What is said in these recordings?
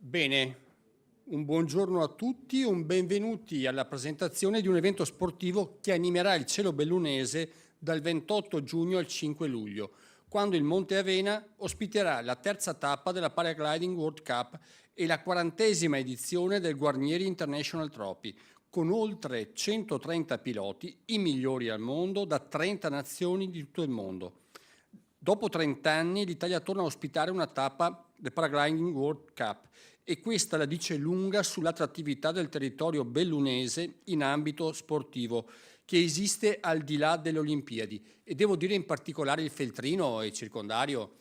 Bene, un buongiorno a tutti, un benvenuti alla presentazione di un evento sportivo che animerà il cielo bellunese dal 28 giugno al 5 luglio, quando il Monte Avena ospiterà la terza tappa della Paragliding World Cup e la 40ª edizione del Guarnieri International Trophy, con oltre 130 piloti, i migliori al mondo, da 30 nazioni di tutto il mondo. Dopo 30 anni l'Italia torna a ospitare una tappa del Paragliding World Cup e questa la dice lunga sull'attrattività del territorio bellunese in ambito sportivo che esiste al di là delle Olimpiadi, e devo dire in particolare il Feltrino e il circondario.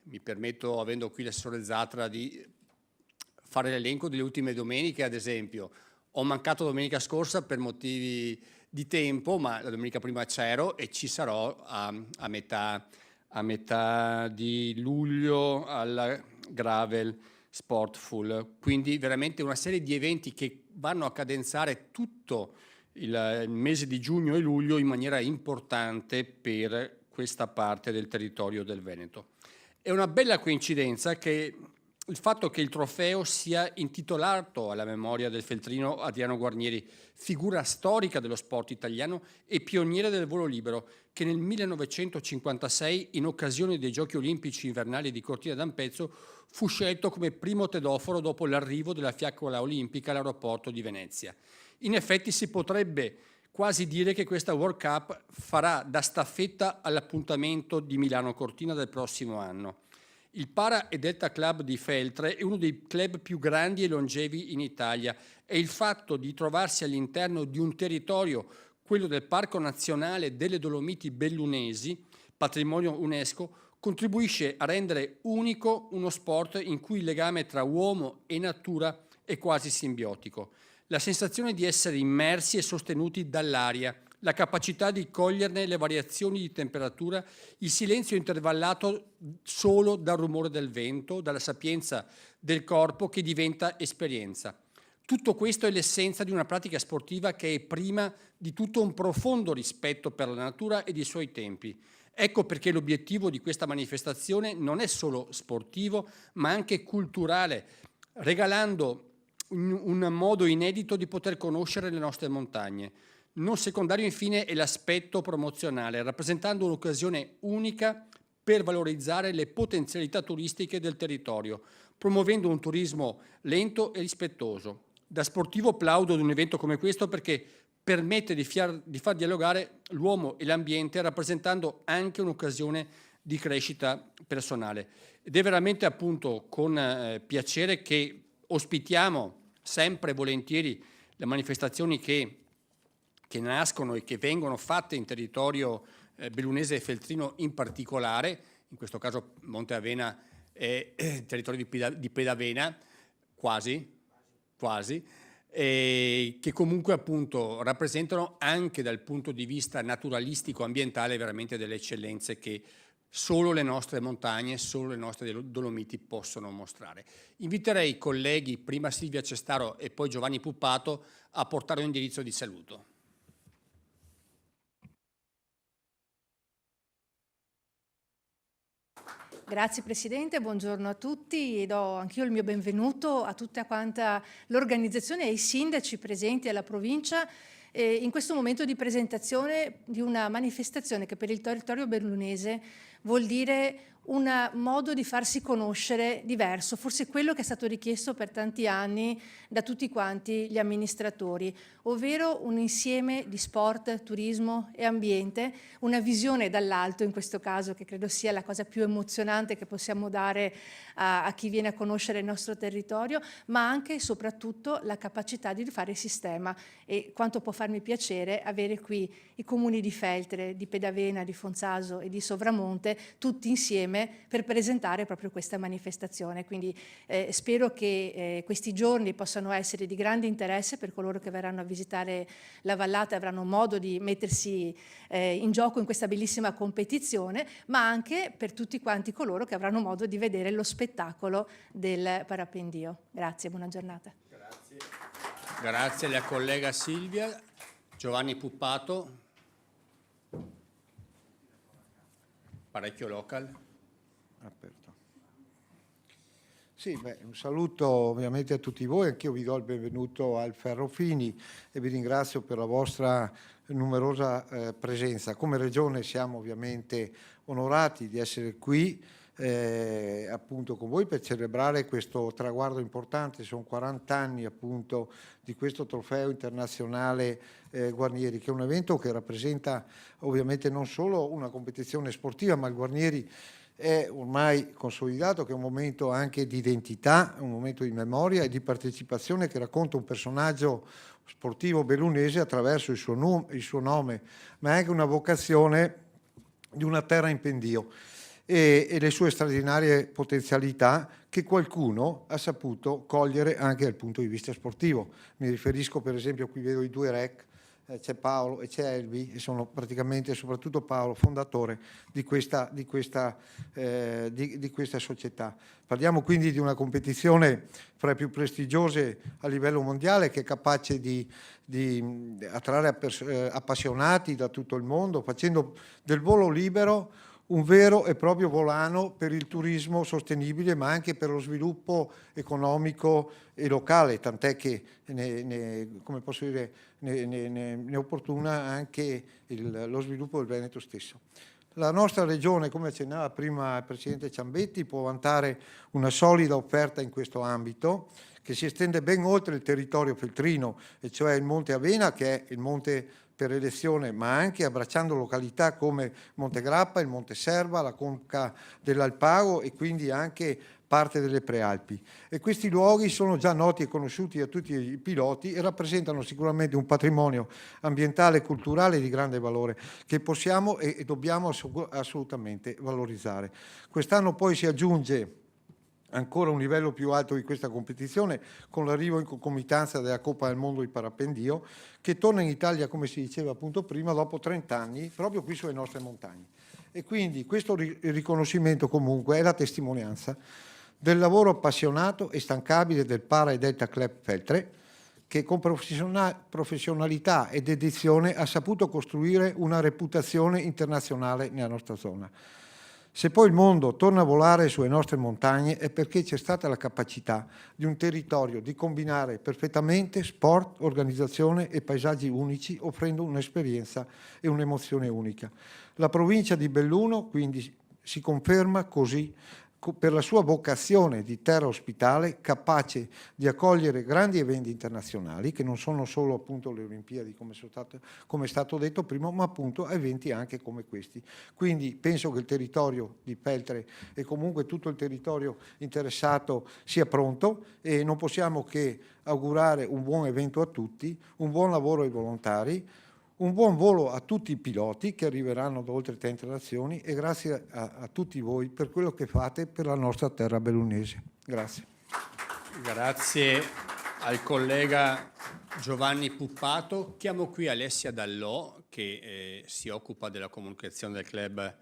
Mi permetto, avendo qui l'assessore Zatra, di fare l'elenco delle ultime domeniche. Ad esempio, ho mancato domenica scorsa per motivi di tempo, ma la domenica prima c'ero e ci sarò a metà di luglio alla Gravel Sportful. Quindi veramente una serie di eventi che vanno a cadenzare tutto il mese di giugno e luglio in maniera importante per questa parte del territorio del Veneto. È una bella coincidenza che il fatto che il trofeo sia intitolato alla memoria del feltrino Adriano Guarnieri, figura storica dello sport italiano e pioniere del volo libero, che nel 1956, in occasione dei Giochi Olimpici Invernali di Cortina d'Ampezzo, fu scelto come primo tedoforo dopo l'arrivo della fiaccola olimpica all'aeroporto di Venezia. In effetti si potrebbe quasi dire che questa World Cup farà da staffetta all'appuntamento di Milano Cortina del prossimo anno. Il Para e Delta Club di Feltre è uno dei club più grandi e longevi in Italia e il fatto di trovarsi all'interno di un territorio, quello del Parco Nazionale delle Dolomiti Bellunesi, patrimonio UNESCO, contribuisce a rendere unico uno sport in cui il legame tra uomo e natura è quasi simbiotico. La sensazione di essere immersi e sostenuti dall'aria, la capacità di coglierne le variazioni di temperatura, il silenzio intervallato solo dal rumore del vento, dalla sapienza del corpo che diventa esperienza. Tutto questo è l'essenza di una pratica sportiva che è prima di tutto un profondo rispetto per la natura ed i suoi tempi. Ecco perché l'obiettivo di questa manifestazione non è solo sportivo, ma anche culturale, regalando un modo inedito di poter conoscere le nostre montagne. Non secondario infine è l'aspetto promozionale, rappresentando un'occasione unica per valorizzare le potenzialità turistiche del territorio, promuovendo un turismo lento e rispettoso. Da sportivo plaudo ad un evento come questo perché permette di far dialogare l'uomo e l'ambiente, rappresentando anche un'occasione di crescita personale. Ed è veramente appunto con piacere che ospitiamo sempre volentieri le manifestazioni che nascono e che vengono fatte in territorio bellunese e feltrino in particolare. In questo caso Monte Avena è territorio di Pedavena, quasi, che comunque appunto rappresentano anche dal punto di vista naturalistico ambientale veramente delle eccellenze che solo le nostre montagne, solo le nostre Dolomiti possono mostrare. Inviterei i colleghi, prima Silvia Cestaro e poi Giovanni Puppato, a portare un indirizzo di saluto. Grazie Presidente, buongiorno a tutti e do anch'io il mio benvenuto a tutta quanta l'organizzazione e ai sindaci presenti alla provincia in questo momento di presentazione di una manifestazione che per il territorio bellunese vuol dire un modo di farsi conoscere diverso, forse quello che è stato richiesto per tanti anni da tutti quanti gli amministratori, ovvero un insieme di sport, turismo e ambiente, una visione dall'alto in questo caso, che credo sia la cosa più emozionante che possiamo dare a chi viene a conoscere il nostro territorio, ma anche e soprattutto la capacità di fare sistema. E quanto può farmi piacere avere qui i comuni di Feltre, di Pedavena, di Fonzaso e di Sovramonte tutti insieme per presentare proprio questa manifestazione. Quindi spero che questi giorni possano essere di grande interesse per coloro che verranno a visitare la vallata e avranno modo di mettersi in gioco in questa bellissima competizione, ma anche per tutti quanti coloro che avranno modo di vedere lo spettacolo del parapendio. Grazie, buona giornata. Grazie. Grazie alla collega Silvia. Giovanni Puppato, parecchio local. Aperto. Sì, un saluto ovviamente a tutti voi, anch'io vi do il benvenuto al Ferrofini e vi ringrazio per la vostra numerosa presenza. Come Regione siamo ovviamente onorati di essere qui appunto con voi per celebrare questo traguardo importante. Sono 40 anni appunto di questo trofeo internazionale Guarnieri, che è un evento che rappresenta ovviamente non solo una competizione sportiva, ma il Guarnieri è ormai consolidato che è un momento anche di identità, un momento di memoria e di partecipazione che racconta un personaggio sportivo bellunese attraverso il suo nome, ma è anche una vocazione di una terra in pendio e le sue straordinarie potenzialità che qualcuno ha saputo cogliere anche dal punto di vista sportivo. Mi riferisco per esempio, qui vedo i due rec, c'è Paolo e c'è Elvi, e sono praticamente, soprattutto Paolo, fondatore di questa società. Parliamo quindi di una competizione fra le più prestigiose a livello mondiale, che è capace di attrarre appassionati da tutto il mondo, facendo del volo libero un vero e proprio volano per il turismo sostenibile, ma anche per lo sviluppo economico e locale, tant'è che come posso dire, ne opportuna anche lo sviluppo del Veneto stesso. La nostra regione, come accennava prima il Presidente Ciambetti, può vantare una solida offerta in questo ambito, che si estende ben oltre il territorio feltrino, e cioè il Monte Avena, che è il monte per elezione, ma anche abbracciando località come Montegrappa, il Monte Serva, la conca dell'Alpago e quindi anche parte delle Prealpi. E questi luoghi sono già noti e conosciuti da tutti i piloti e rappresentano sicuramente un patrimonio ambientale e culturale di grande valore che possiamo e dobbiamo assolutamente valorizzare. Quest'anno poi si aggiunge ancora un livello più alto di questa competizione con l'arrivo in concomitanza della Coppa del Mondo di Parapendio, che torna in Italia, come si diceva appunto prima, dopo 30 anni, proprio qui sulle nostre montagne. E quindi questo riconoscimento comunque è la testimonianza del lavoro appassionato e stancabile del Para e Delta Club Feltre, che con professionalità e dedizione ha saputo costruire una reputazione internazionale nella nostra zona. Se poi il mondo torna a volare sulle nostre montagne è perché c'è stata la capacità di un territorio di combinare perfettamente sport, organizzazione e paesaggi unici, offrendo un'esperienza e un'emozione unica. La provincia di Belluno quindi si conferma così per la sua vocazione di terra ospitale, capace di accogliere grandi eventi internazionali che non sono solo appunto le Olimpiadi come è stato detto prima, ma appunto eventi anche come questi. Quindi penso che il territorio di Feltre e comunque tutto il territorio interessato sia pronto e non possiamo che augurare un buon evento a tutti, un buon lavoro ai volontari, un buon volo a tutti i piloti che arriveranno da oltre 30 nazioni e grazie a tutti voi per quello che fate per la nostra terra bellunese. Grazie. Grazie al collega Giovanni Puppato. Chiamo qui Alessia Dallò, che si occupa della comunicazione del club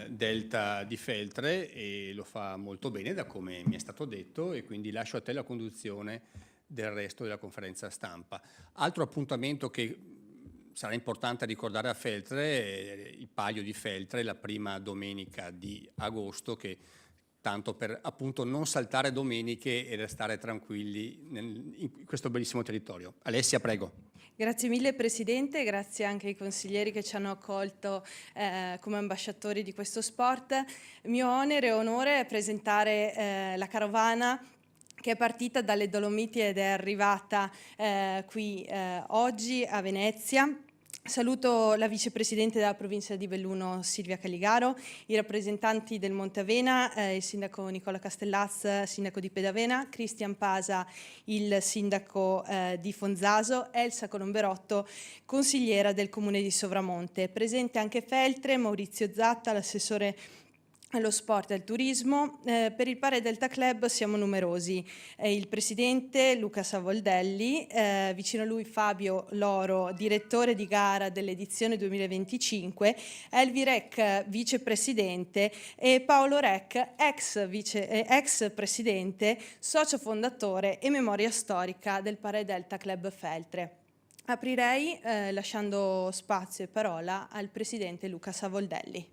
Delta di Feltre e lo fa molto bene da come mi è stato detto, e quindi lascio a te la conduzione del resto della conferenza stampa. Altro appuntamento che sarà importante ricordare a Feltre, il Palio di Feltre, la prima domenica di agosto, che tanto per appunto non saltare domeniche e restare tranquilli in questo bellissimo territorio. Alessia, prego. Grazie mille Presidente, grazie anche ai consiglieri che ci hanno accolto come ambasciatori di questo sport. Mio onere e onore è presentare la carovana che è partita dalle Dolomiti ed è arrivata qui oggi a Venezia. Saluto la vicepresidente della provincia di Belluno Silvia Caligaro, i rappresentanti del Monte Avena, il sindaco Nicola Castellaz, sindaco di Pedavena, Cristian Pasa, il sindaco di Fonzaso, Elsa Colomberotto, consigliera del comune di Sovramonte. Presente anche Feltre, Maurizio Zatta, l'assessore allo sport e al turismo. Per il Para Delta Club siamo numerosi. Il presidente Luca Savoldelli, vicino a lui Fabio Loro, direttore di gara dell'edizione 2025, Elvi Rec, vicepresidente, e Paolo Rec, ex presidente, socio fondatore e memoria storica del Para Delta Club Feltre. Aprirei lasciando spazio e parola al presidente Luca Savoldelli.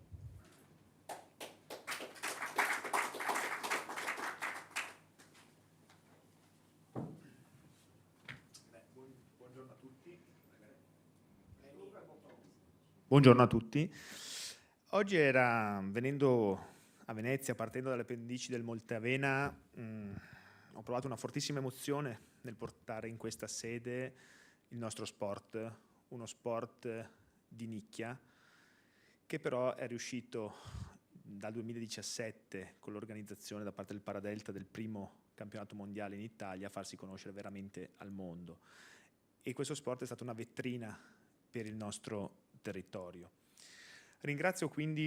Buongiorno a tutti. Oggi venendo a Venezia, partendo dalle pendici del Monte Avena, ho provato una fortissima emozione nel portare in questa sede il nostro sport, uno sport di nicchia, che però è riuscito dal 2017, con l'organizzazione da parte del Paradelta del primo campionato mondiale in Italia, a farsi conoscere veramente al mondo. E questo sport è stata una vetrina per il nostro territorio. Ringrazio quindi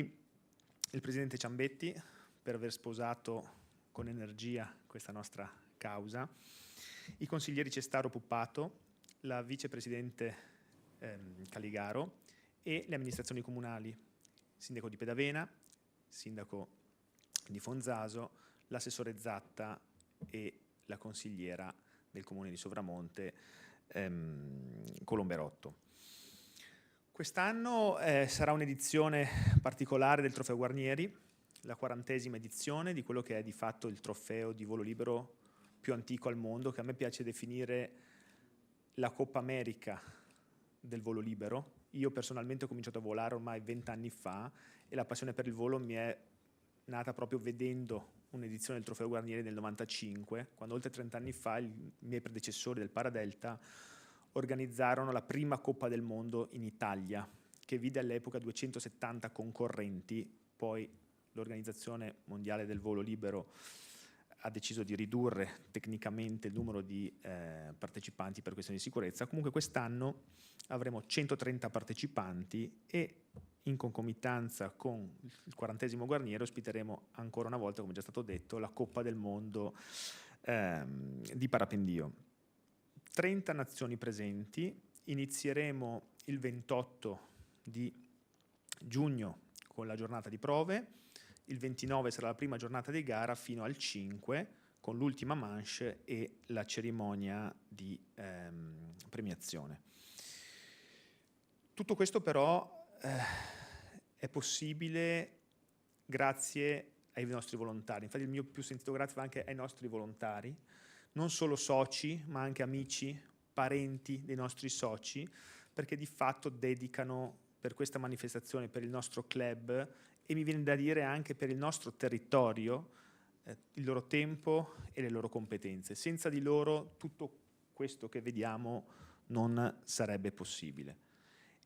il Presidente Ciambetti per aver sposato con energia questa nostra causa, i consiglieri Cestaro Puppato, la Vicepresidente Caligaro e le amministrazioni comunali, Sindaco di Pedavena, Sindaco di Fonzaso, l'assessore Zatta e la consigliera del Comune di Sovramonte, Colomberotto. Quest'anno sarà un'edizione particolare del Trofeo Guarnieri, la 40ª edizione di quello che è di fatto il trofeo di volo libero più antico al mondo, che a me piace definire la Coppa America del volo libero. Io personalmente ho cominciato a volare ormai 20 anni fa e la passione per il volo mi è nata proprio vedendo un'edizione del Trofeo Guarnieri nel 95, quando oltre 30 anni fa i miei predecessori del Paradelta organizzarono la prima Coppa del Mondo in Italia, che vide all'epoca 270 concorrenti. Poi l'Organizzazione Mondiale del Volo Libero ha deciso di ridurre tecnicamente il numero di partecipanti per questioni di sicurezza. Comunque quest'anno avremo 130 partecipanti e in concomitanza con il 40° Guarniere ospiteremo ancora una volta, come già stato detto, la Coppa del Mondo di parapendio. 30 nazioni presenti, inizieremo il 28 di giugno con la giornata di prove, il 29 sarà la prima giornata di gara fino al 5 con l'ultima manche e la cerimonia di premiazione. Tutto questo però è possibile grazie ai nostri volontari. Infatti il mio più sentito grazie va anche ai nostri volontari, non solo soci, ma anche amici, parenti dei nostri soci, perché di fatto dedicano per questa manifestazione, per il nostro club e mi viene da dire anche per il nostro territorio, il loro tempo e le loro competenze. Senza di loro tutto questo che vediamo non sarebbe possibile.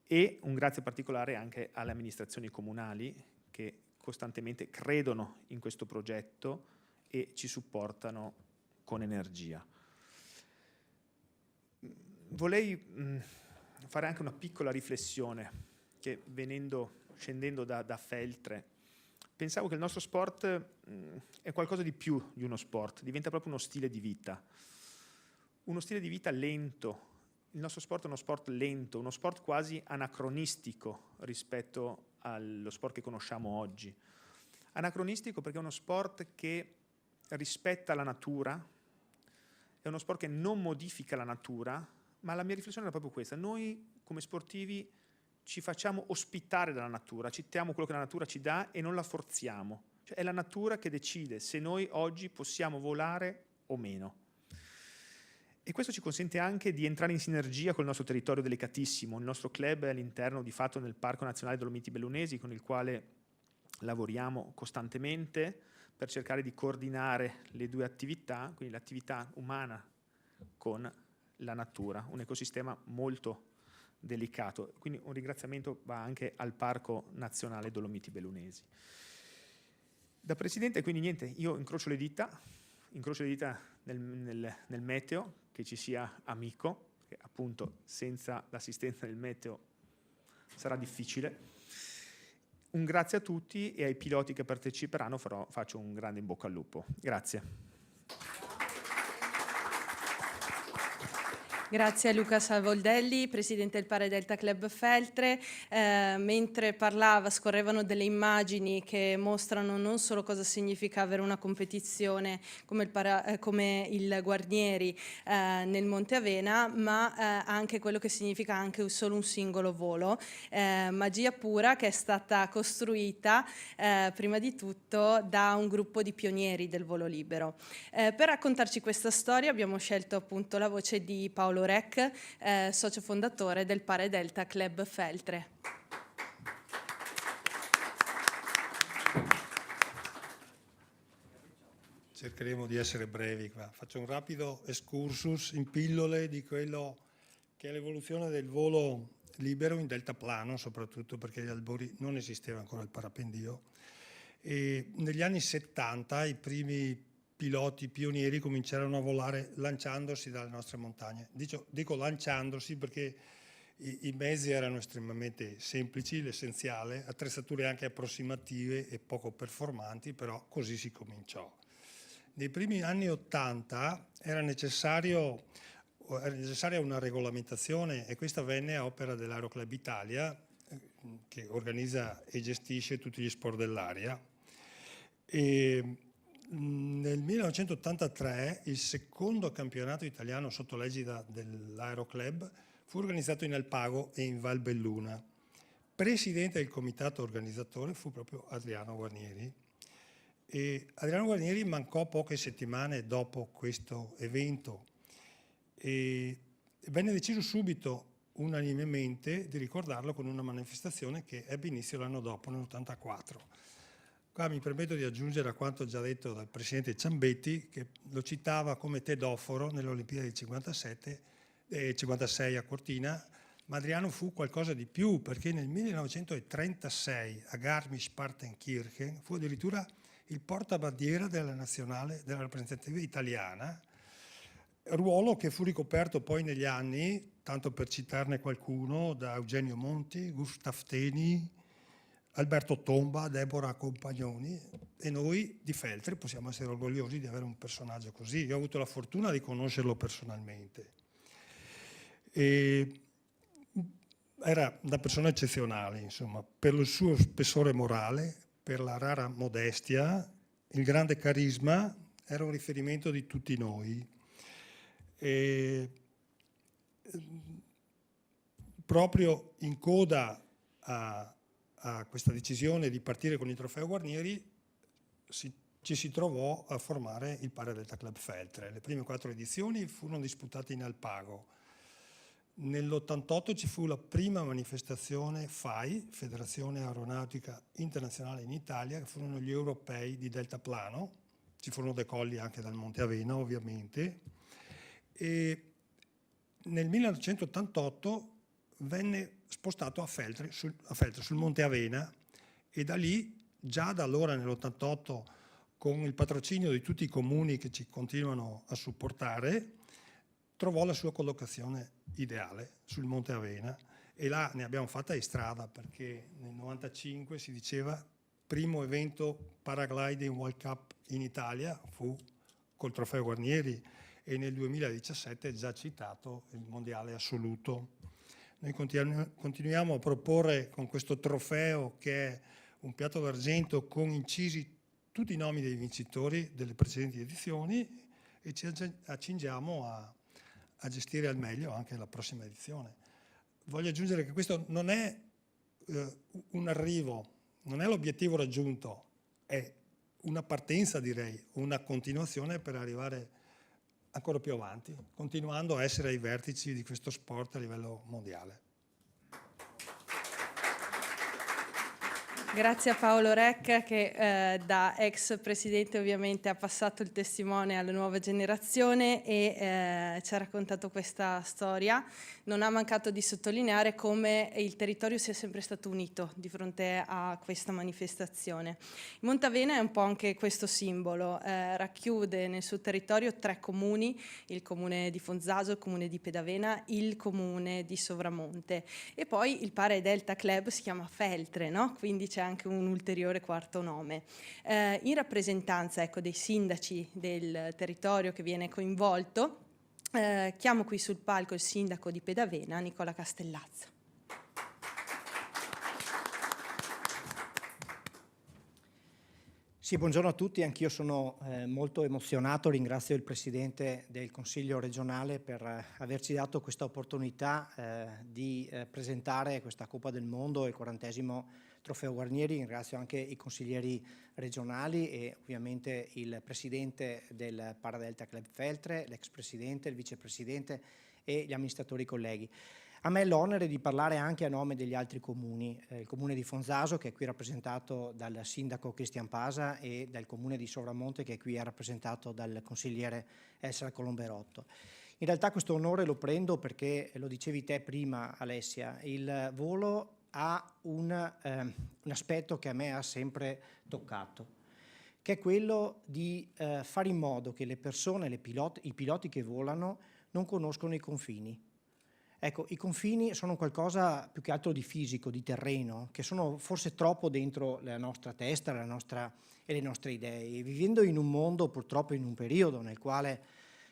E un grazie particolare anche alle amministrazioni comunali che costantemente credono in questo progetto e ci supportano con energia. Volei fare anche una piccola riflessione che scendendo da Feltre, pensavo che il nostro sport è qualcosa di più di uno sport, diventa proprio uno stile di vita lento. Il nostro sport è uno sport lento, uno sport quasi anacronistico rispetto allo sport che conosciamo oggi. Anacronistico perché è uno sport che rispetta la natura, è uno sport che non modifica la natura, ma la mia riflessione era proprio questa. Noi come sportivi ci facciamo ospitare dalla natura, accettiamo quello che la natura ci dà e non la forziamo. Cioè è la natura che decide se noi oggi possiamo volare o meno. E questo ci consente anche di entrare in sinergia col nostro territorio delicatissimo. Il nostro club è all'interno, di fatto, nel Parco Nazionale Dolomiti Bellunesi, con il quale lavoriamo costantemente per cercare di coordinare le due attività, quindi l'attività umana con la natura, un ecosistema molto delicato. Quindi un ringraziamento va anche al Parco Nazionale Dolomiti Bellunesi. Da Presidente, quindi niente, io incrocio le dita nel meteo, che ci sia amico, che appunto senza l'assistenza del meteo sarà difficile. Un grazie a tutti e ai piloti che parteciperanno faccio un grande in bocca al lupo. Grazie. Grazie a Luca Salvoldelli, Presidente del Paradelta Club Feltre. Mentre parlava scorrevano delle immagini che mostrano non solo cosa significa avere una competizione come il Guarnieri nel Monte Avena, ma anche quello che significa anche solo un singolo volo. Magia pura che è stata costruita prima di tutto da un gruppo di pionieri del volo libero. Per raccontarci questa storia abbiamo scelto appunto la voce di Paolo Rec, socio fondatore del Paradelta Club Feltre. cercheremo di essere brevi qua. Faccio un rapido excursus in pillole di quello che è l'evoluzione del volo libero in deltaplano, soprattutto perché agli albori non esisteva ancora il parapendio. E negli anni 70 i primi piloti pionieri cominciarono a volare lanciandosi dalle nostre montagne. Dico lanciandosi perché i mezzi erano estremamente semplici, l'essenziale, attrezzature anche approssimative e poco performanti, però così si cominciò. Nei primi anni 80 era necessaria una regolamentazione, e questa venne a opera dell'Aeroclub Italia, che organizza e gestisce tutti gli sport dell'aria. E nel 1983 il secondo campionato italiano sotto l'egida dell'Aeroclub fu organizzato in Alpago e in Val Belluna. Presidente del comitato organizzatore fu proprio Adriano Guarnieri. E Adriano Guarnieri mancò poche settimane dopo questo evento e venne deciso subito unanimemente di ricordarlo con una manifestazione che ebbe inizio l'anno dopo, nell'84. Qua mi permetto di aggiungere a quanto già detto dal presidente Ciambetti, che lo citava come tedoforo nelle Olimpiadi del 56 a Cortina, ma Adriano fu qualcosa di più, perché nel 1936 a Garmisch-Partenkirchen fu addirittura il portabandiera della nazionale, della rappresentativa italiana, ruolo che fu ricoperto poi negli anni, tanto per citarne qualcuno, da Eugenio Monti, Gustav Teni, Alberto Tomba, Deborah Compagnoni, e noi di Feltre possiamo essere orgogliosi di avere un personaggio così. Io ho avuto la fortuna di conoscerlo personalmente. E era una persona eccezionale, insomma, per il suo spessore morale, per la rara modestia, il grande carisma, era un riferimento di tutti noi. E proprio in coda a questa decisione di partire con il trofeo Guarnieri ci si trovò a formare il Paradelta Club Feltre. Le prime 4 edizioni furono disputate in Alpago. Nell'88 ci fu la prima manifestazione FAI, Federazione Aeronautica Internazionale in Italia, che furono gli europei di deltaplano. Ci furono decolli anche dal Monte Avena, ovviamente. E nel 1988 venne spostato a Feltre, sul Monte Avena, e da lì, già da allora nell'88, con il patrocinio di tutti i comuni che ci continuano a supportare, trovò la sua collocazione ideale sul Monte Avena, e là ne abbiamo fatta di strada, perché nel 95 si diceva primo evento paragliding World Cup in Italia fu col trofeo Guarnieri, e nel 2017 già citato il mondiale assoluto. Noi continuiamo a proporre con questo trofeo, che è un piatto d'argento con incisi tutti i nomi dei vincitori delle precedenti edizioni, e ci accingiamo a gestire al meglio anche la prossima edizione. Voglio aggiungere che questo non è un arrivo, non è l'obiettivo raggiunto, è una partenza, direi, una continuazione per arrivare ancora più avanti, continuando a essere ai vertici di questo sport a livello mondiale. Grazie a Paolo Recca, che da ex presidente ovviamente ha passato il testimone alla nuova generazione e ci ha raccontato questa storia. Non ha mancato di sottolineare come il territorio sia sempre stato unito di fronte a questa manifestazione. Il Monte Avena è un po' anche questo simbolo, racchiude nel suo territorio 3 comuni, il comune di Fonzaso, il comune di Pedavena, il comune di Sovramonte, e poi il Paradelta Club si chiama Feltre, no? Quindi c'è anche un ulteriore quarto nome. In rappresentanza, ecco, dei sindaci del territorio che viene coinvolto, chiamo qui sul palco il sindaco di Pedavena, Nicola Castellazza. Sì, buongiorno a tutti, anch'io sono molto emozionato, ringrazio il Presidente del Consiglio regionale per averci dato questa opportunità di presentare questa Coppa del Mondo e il 40° Trofeo Guarnieri. Ringrazio anche i consiglieri regionali e ovviamente il Presidente del Paradelta Club Feltre, l'ex Presidente, il Vicepresidente e gli amministratori colleghi. A me l'onere di parlare anche a nome degli altri comuni, il comune di Fonzaso, che è qui rappresentato dal sindaco Cristian Pasa, e dal comune di Sovramonte, che è qui rappresentato dal consigliere Elsa Colomberotto. In realtà questo onore lo prendo perché, lo dicevi te prima Alessia, il volo ha un aspetto che a me ha sempre toccato, che è quello di fare in modo che le persone, i piloti che volano non conoscono i confini. Ecco, i confini sono qualcosa più che altro di fisico, di terreno, che sono forse troppo dentro la nostra testa, e le nostre idee. E vivendo in un mondo, purtroppo in un periodo nel quale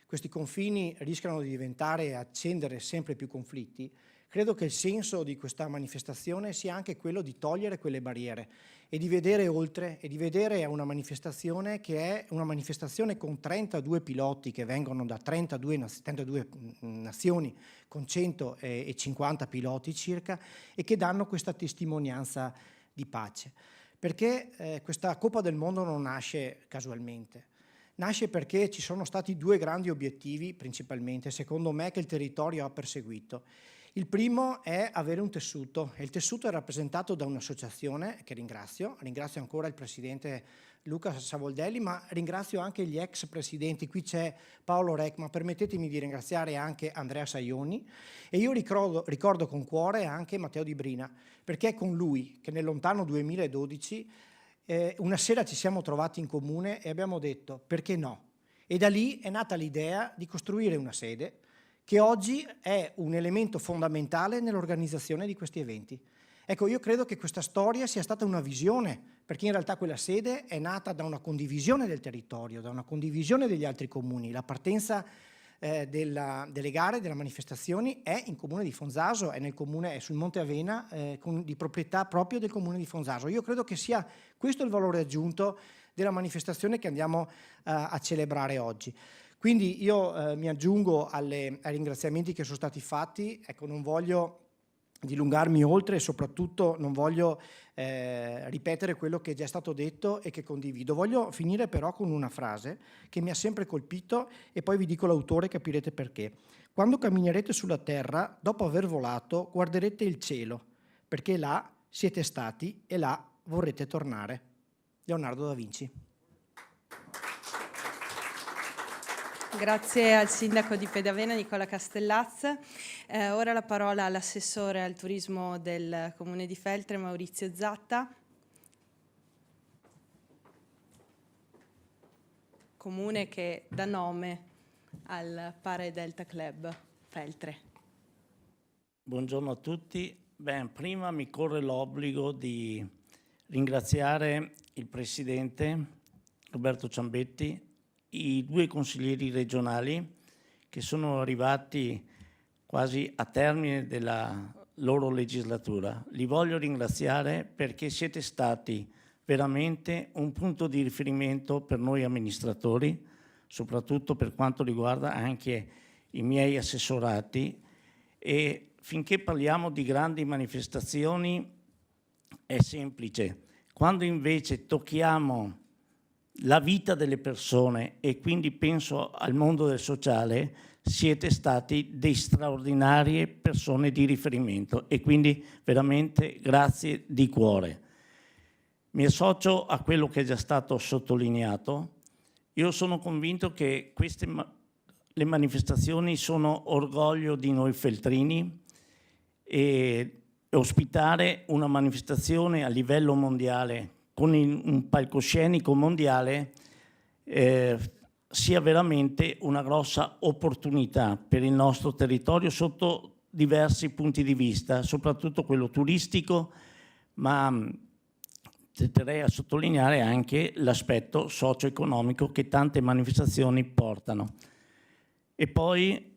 questi confini rischiano di diventare e accendere sempre più conflitti, credo che il senso di questa manifestazione sia anche quello di togliere quelle barriere e di vedere oltre, e di vedere una manifestazione che è una manifestazione con 32 piloti che vengono da 32 nazioni, con 150 piloti circa, e che danno questa testimonianza di pace. Perché questa Coppa del Mondo non nasce casualmente. Nasce perché ci sono stati due grandi obiettivi, principalmente, secondo me, che il territorio ha perseguito. Il primo è avere un tessuto, e il tessuto è rappresentato da un'associazione che ringrazio ancora il presidente Luca Savoldelli, ma ringrazio anche gli ex presidenti. Qui c'è Paolo Rec, ma permettetemi di ringraziare anche Andrea Saioni, e io ricordo con cuore anche Matteo Di Brina, perché è con lui che nel lontano 2012 una sera ci siamo trovati in comune e abbiamo detto perché no, e da lì è nata l'idea di costruire una sede che oggi è un elemento fondamentale nell'organizzazione di questi eventi. Ecco, io credo che questa storia sia stata una visione, perché in realtà quella sede è nata da una condivisione del territorio, da una condivisione degli altri comuni. La partenza delle gare, delle manifestazioni è in comune di Fonzaso, è sul Monte Avena, di proprietà proprio del comune di Fonzaso. Io credo che sia questo il valore aggiunto della manifestazione che andiamo a celebrare oggi. Quindi io mi aggiungo ai ringraziamenti che sono stati fatti. Ecco, non voglio dilungarmi oltre e soprattutto non voglio ripetere quello che è già stato detto e che condivido. Voglio finire però con una frase che mi ha sempre colpito e poi vi dico l'autore, capirete perché. Quando camminerete sulla terra, dopo aver volato, guarderete il cielo, perché là siete stati e là vorrete tornare. Leonardo da Vinci. Grazie al sindaco di Pedavena Nicola Castellaz. Ora la parola all'assessore al turismo del comune di Feltre Maurizio Zatta. Comune che dà nome al Para Delta Club Feltre. Buongiorno a tutti. Prima mi corre l'obbligo di ringraziare il presidente Roberto Ciambetti, i due consiglieri regionali che sono arrivati quasi a termine della loro legislatura. Li voglio ringraziare perché siete stati veramente un punto di riferimento per noi amministratori, soprattutto per quanto riguarda anche i miei assessorati, e finché parliamo di grandi manifestazioni è semplice. Quando invece tocchiamo la vita delle persone e quindi penso al mondo del sociale, siete stati dei straordinarie persone di riferimento e quindi veramente grazie di cuore. Mi associo a quello che è già stato sottolineato. Io sono convinto che le manifestazioni sono orgoglio di noi feltrini, e ospitare una manifestazione a livello mondiale con un palcoscenico mondiale sia veramente una grossa opportunità per il nostro territorio sotto diversi punti di vista, soprattutto quello turistico, ma terrei a sottolineare anche l'aspetto socio-economico che tante manifestazioni portano. E poi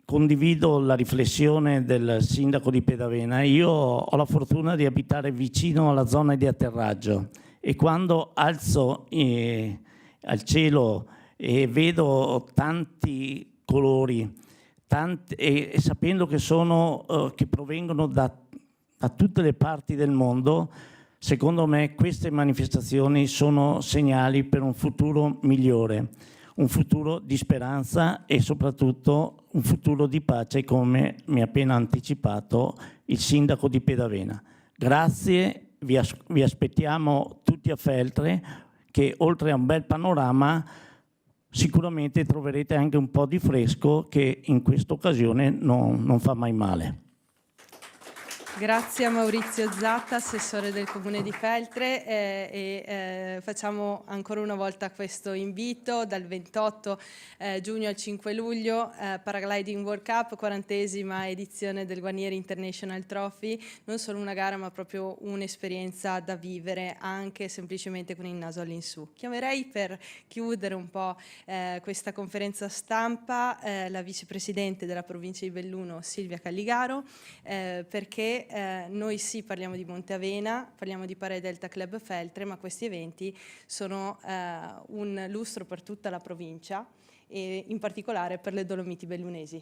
condivido la riflessione del sindaco di Pedavena. Io ho la fortuna di abitare vicino alla zona di atterraggio e quando alzo al cielo e vedo tanti colori, e sapendo che provengono da tutte le parti del mondo, secondo me queste manifestazioni sono segnali per un futuro migliore. un futuro di speranza e soprattutto un futuro di pace, come mi ha appena anticipato il sindaco di Pedavena. Grazie, vi aspettiamo tutti a Feltre, che oltre a un bel panorama sicuramente troverete anche un po' di fresco che in questa occasione non fa mai male. Grazie a Maurizio Zatta, assessore del Comune di Feltre, facciamo ancora una volta questo invito dal 28 giugno al 5 luglio, Paragliding World Cup, 40esima edizione del Guarnieri International Trophy, non solo una gara ma proprio un'esperienza da vivere anche semplicemente con il naso all'insù. Chiamerei per chiudere un po' questa conferenza stampa la vicepresidente della provincia di Belluno Silvia Calligaro, perché noi sì parliamo di Monte Avena, parliamo di Paradelta Club Feltre, ma questi eventi sono un lustro per tutta la provincia e in particolare per le Dolomiti bellunesi.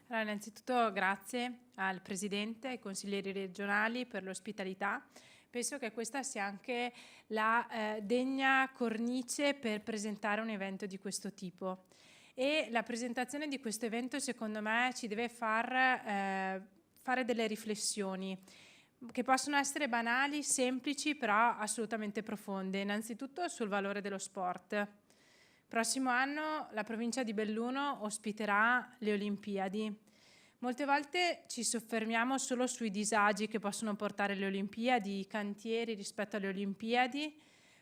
Allora, innanzitutto grazie al Presidente e ai consiglieri regionali per l'ospitalità. Penso che questa sia anche la degna cornice per presentare un evento di questo tipo. E la presentazione di questo evento, secondo me, ci deve fare delle riflessioni che possono essere banali, semplici, però assolutamente profonde. Innanzitutto sul valore dello sport. Prossimo anno la provincia di Belluno ospiterà le Olimpiadi. Molte volte ci soffermiamo solo sui disagi che possono portare le Olimpiadi, i cantieri rispetto alle Olimpiadi,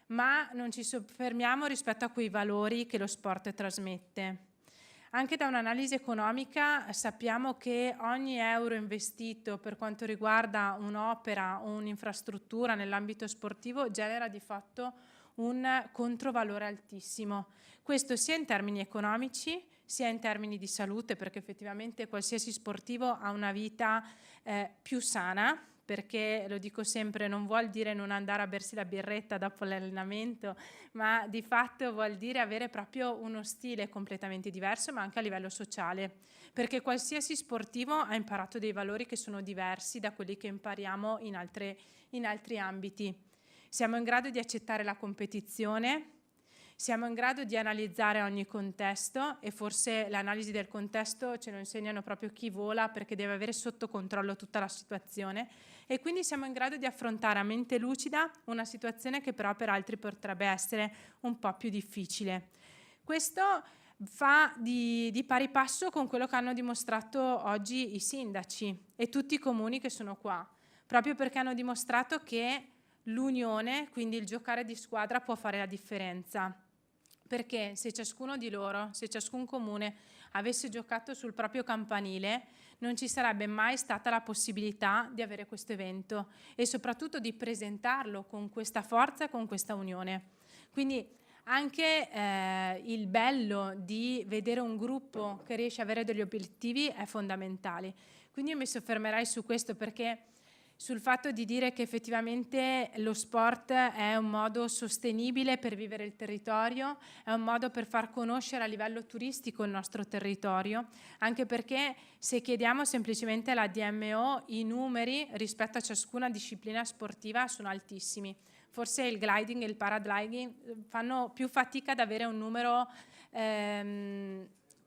ma non ci soffermiamo rispetto a quei valori che lo sport trasmette. Anche da un'analisi economica sappiamo che ogni euro investito per quanto riguarda un'opera o un'infrastruttura nell'ambito sportivo genera di fatto un controvalore altissimo. Questo sia in termini economici, sia in termini di salute, perché effettivamente qualsiasi sportivo ha una vita più sana, perché lo dico sempre, non vuol dire non andare a bersi la birretta dopo l'allenamento, ma di fatto vuol dire avere proprio uno stile completamente diverso, ma anche a livello sociale, perché qualsiasi sportivo ha imparato dei valori che sono diversi da quelli che impariamo in altri ambiti. Siamo in grado di accettare la competizione, siamo in grado di analizzare ogni contesto e forse l'analisi del contesto ce lo insegnano proprio chi vola, perché deve avere sotto controllo tutta la situazione, e quindi siamo in grado di affrontare a mente lucida una situazione che però per altri potrebbe essere un po' più difficile. Questo fa di pari passo con quello che hanno dimostrato oggi i sindaci e tutti i comuni che sono qua, proprio perché hanno dimostrato che l'unione, quindi il giocare di squadra, può fare la differenza. Perché se ciascuno di loro, se ciascun comune avesse giocato sul proprio campanile, non ci sarebbe mai stata la possibilità di avere questo evento e soprattutto di presentarlo con questa forza e con questa unione. Quindi anche il bello di vedere un gruppo che riesce a avere degli obiettivi è fondamentale. Quindi io mi soffermerei su questo, perché sul fatto di dire che effettivamente lo sport è un modo sostenibile per vivere il territorio, è un modo per far conoscere a livello turistico il nostro territorio, anche perché se chiediamo semplicemente alla DMO i numeri rispetto a ciascuna disciplina sportiva sono altissimi. Forse il gliding e il paragliding fanno più fatica ad avere un numero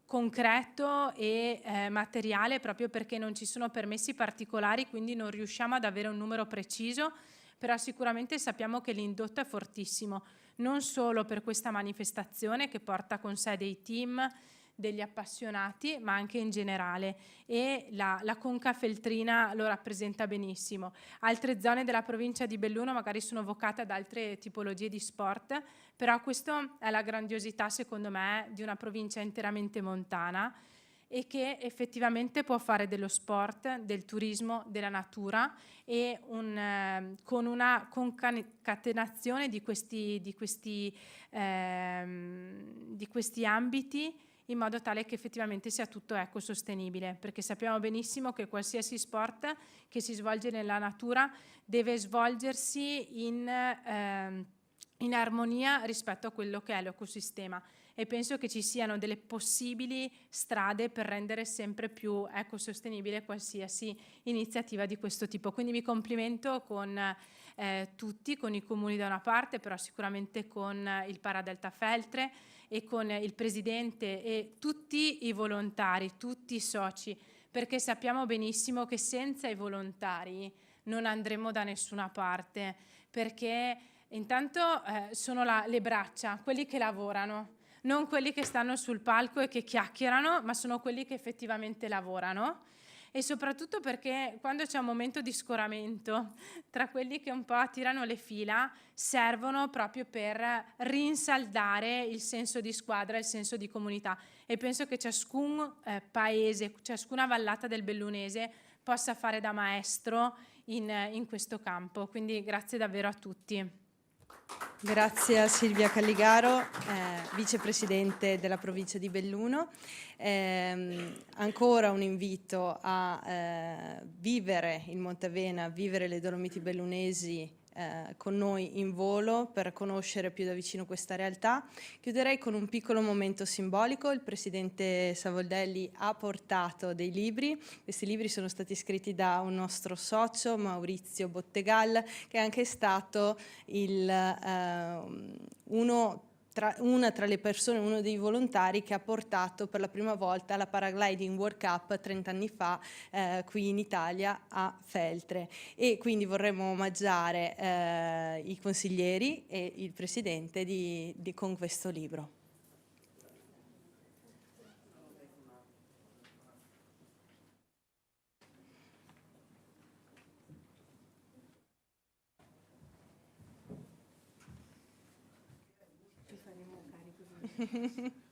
concreto e materiale, proprio perché non ci sono permessi particolari, quindi non riusciamo ad avere un numero preciso, però sicuramente sappiamo che l'indotto è fortissimo, non solo per questa manifestazione che porta con sé dei team, degli appassionati, ma anche in generale, e la Conca Feltrina lo rappresenta benissimo. Altre zone della provincia di Belluno magari sono vocate ad altre tipologie di sport, però questa è la grandiosità, secondo me, di una provincia interamente montana e che effettivamente può fare dello sport, del turismo, della natura e con una concatenazione di questi ambiti, in modo tale che effettivamente sia tutto ecosostenibile, perché sappiamo benissimo che qualsiasi sport che si svolge nella natura deve svolgersi in armonia rispetto a quello che è l'ecosistema, e penso che ci siano delle possibili strade per rendere sempre più ecosostenibile qualsiasi iniziativa di questo tipo. Quindi mi complimento con tutti, con i comuni da una parte, però sicuramente con il Paradelta Feltre e con il Presidente e tutti i volontari, tutti i soci, perché sappiamo benissimo che senza i volontari non andremo da nessuna parte, perché intanto sono le braccia, quelli che lavorano, non quelli che stanno sul palco e che chiacchierano, ma sono quelli che effettivamente lavorano. E soprattutto perché quando c'è un momento di scoramento tra quelli che un po' tirano le fila, servono proprio per rinsaldare il senso di squadra, il senso di comunità, e penso che ciascun paese, ciascuna vallata del Bellunese possa fare da maestro in questo campo. Quindi grazie davvero a tutti. Grazie a Silvia Calligaro, vicepresidente della provincia di Belluno. Ancora un invito a vivere il Monte Avena, vivere le Dolomiti Bellunesi con noi in volo per conoscere più da vicino questa realtà. Chiuderei con un piccolo momento simbolico. Il presidente Savoldelli ha portato dei libri. Questi libri sono stati scritti da un nostro socio, Maurizio Bottegal, che è anche stato una tra le persone, uno dei volontari che ha portato per la prima volta la Paragliding World Cup 30 anni fa qui in Italia a Feltre, e quindi vorremmo omaggiare i consiglieri e il presidente con questo libro. Ci faremo carico.